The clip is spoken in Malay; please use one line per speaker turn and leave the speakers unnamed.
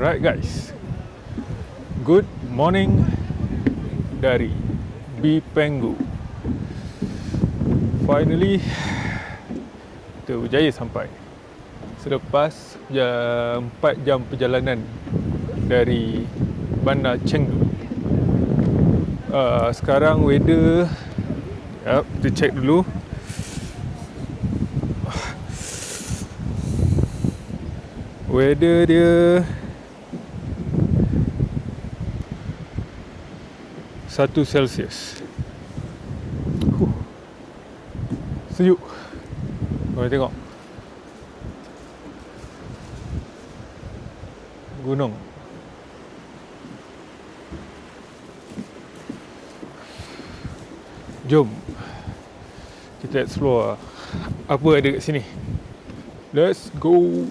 Alright guys, good morning dari Bipenggu. Finally kita berjaya sampai selepas 4 jam perjalanan dari Bandar Chengu. Sekarang weather, kita check dulu. Weather dia 1 Celsius. Sejuk. Mari tengok gunung. Jom kita explore apa ada kat sini. Let's go.